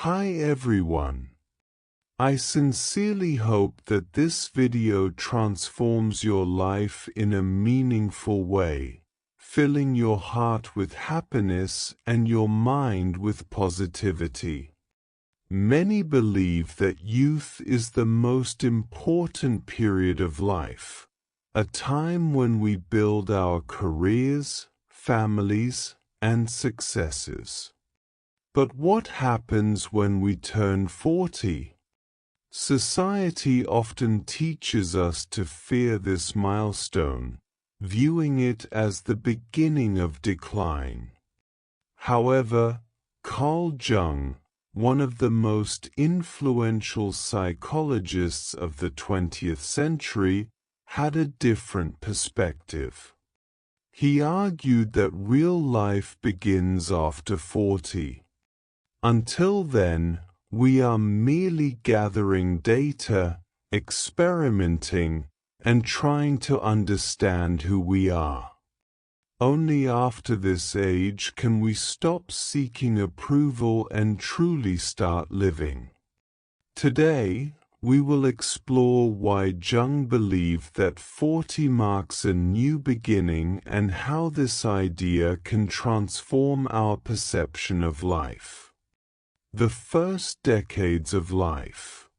Hi everyone. I sincerely hope that this video transforms your life in a meaningful way, filling your heart with happiness and your mind with positivity. Many believe that youth is the most important period of life, a time when we build our careers, families, and successes. But what happens when we turn 40? Society often teaches us to fear this milestone, viewing it as the beginning of decline. However, Carl Jung, one of the most influential psychologists of the 20th century, had a different perspective. He argued that real life begins after 40. Until then, we are merely gathering data, experimenting, and trying to understand who we are. Only after this age can we stop seeking approval and truly start living. Today, we will explore why Jung believed that 40 marks a new beginning and how this idea can transform our perception of life. The first decades of life.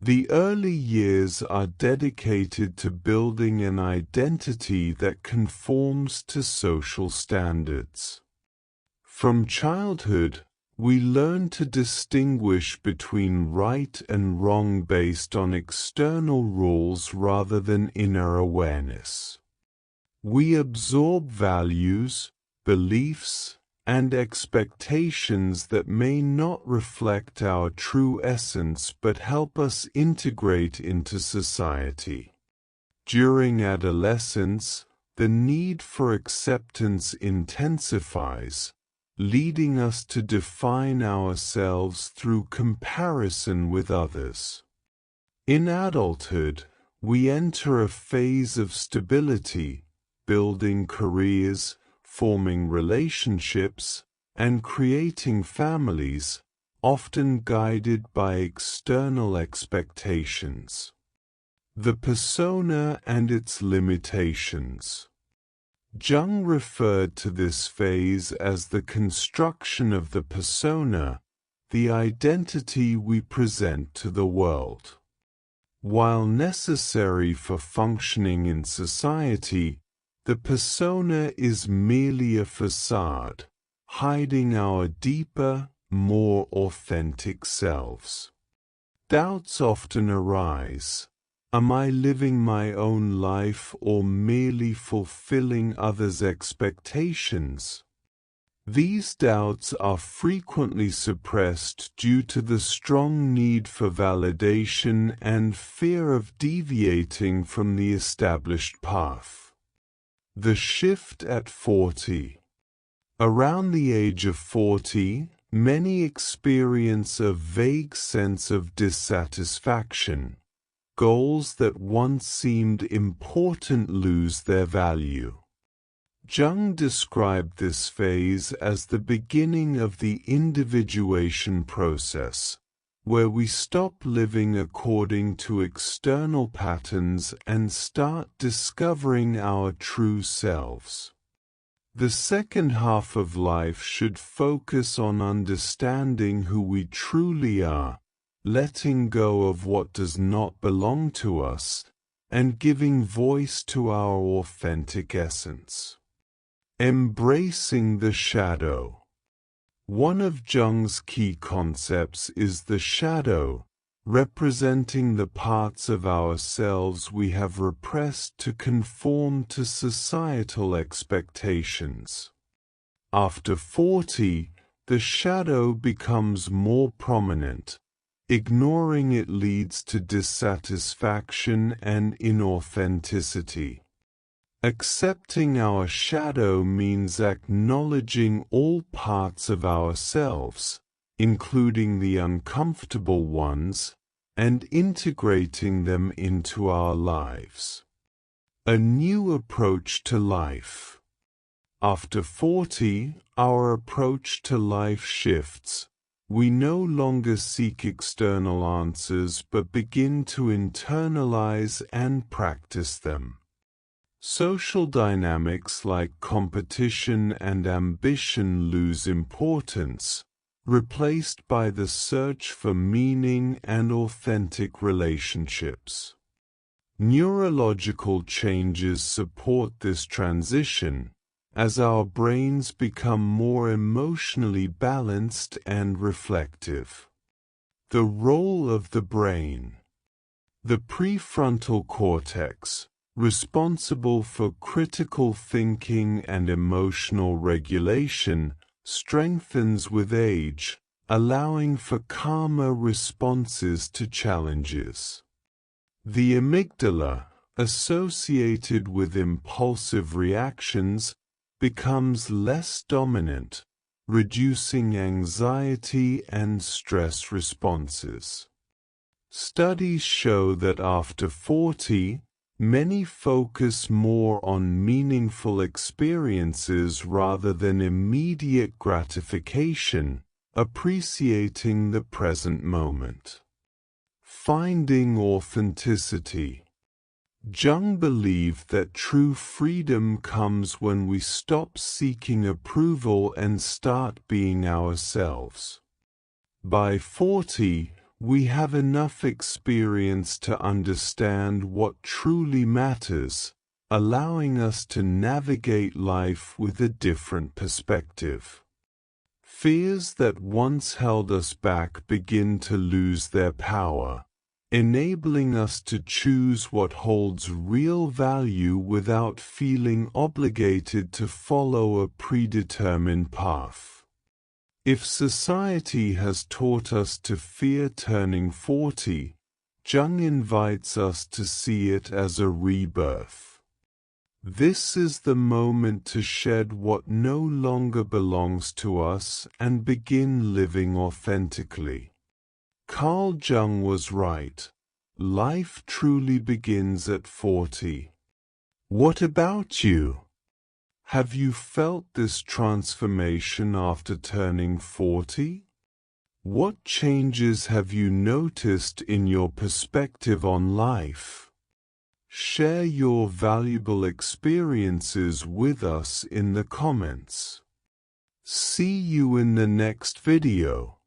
The early years are dedicated to building an identity that conforms to social standards. From childhood, we learn to distinguish between right and wrong based on external rules rather than inner awareness. We absorb values, beliefs, and expectations that may not reflect our true essence but help us integrate into society. During adolescence, the need for acceptance intensifies, leading us to define ourselves through comparison with others. In adulthood, we enter a phase of stability, building careers, forming relationships, and creating families, often guided by external expectations. The persona and its limitations. Jung referred to this phase as the construction of the persona, the identity we present to the world. While necessary for functioning in society, the persona is merely a facade, hiding our deeper, more authentic selves. Doubts often arise. Am I living my own life or merely fulfilling others' expectations? These doubts are frequently suppressed due to the strong need for validation and fear of deviating from the established path. The shift at 40. Around the age of 40, many experience a vague sense of dissatisfaction. Goals that once seemed important lose their value. Jung described this phase as the beginning of the individuation process, where we stop living according to external patterns and start discovering our true selves. The second half of life should focus on understanding who we truly are, letting go of what does not belong to us, and giving voice to our authentic essence. Embracing the shadow. One of Jung's key concepts is the shadow, representing the parts of ourselves we have repressed to conform to societal expectations. After 40, the shadow becomes more prominent. Ignoring it leads to dissatisfaction and inauthenticity. Accepting our shadow means acknowledging all parts of ourselves, including the uncomfortable ones, and integrating them into our lives. A new approach to life. After 40, our approach to life shifts. We no longer seek external answers but begin to internalize and practice them. Social dynamics like competition and ambition lose importance, replaced by the search for meaning and authentic relationships. Neurological changes support this transition, as our brains become more emotionally balanced and reflective. The role of the brain. The prefrontal cortex, responsible for critical thinking and emotional regulation, strengthens with age, allowing for calmer responses to challenges. The amygdala, associated with impulsive reactions, becomes less dominant, reducing anxiety and stress responses. Studies show that after 40, many focus more on meaningful experiences rather than immediate gratification, appreciating the present moment. Finding authenticity. Jung believed that true freedom comes when we stop seeking approval and start being ourselves. By 40, we have enough experience to understand what truly matters, allowing us to navigate life with a different perspective. Fears that once held us back begin to lose their power, enabling us to choose what holds real value without feeling obligated to follow a predetermined path. If society has taught us to fear turning 40, Jung invites us to see it as a rebirth. This is the moment to shed what no longer belongs to us and begin living authentically. Carl Jung was right. Life truly begins at 40. What about you? Have you felt this transformation after turning 40? What changes have you noticed in your perspective on life? Share your valuable experiences with us in the comments. See you in the next video.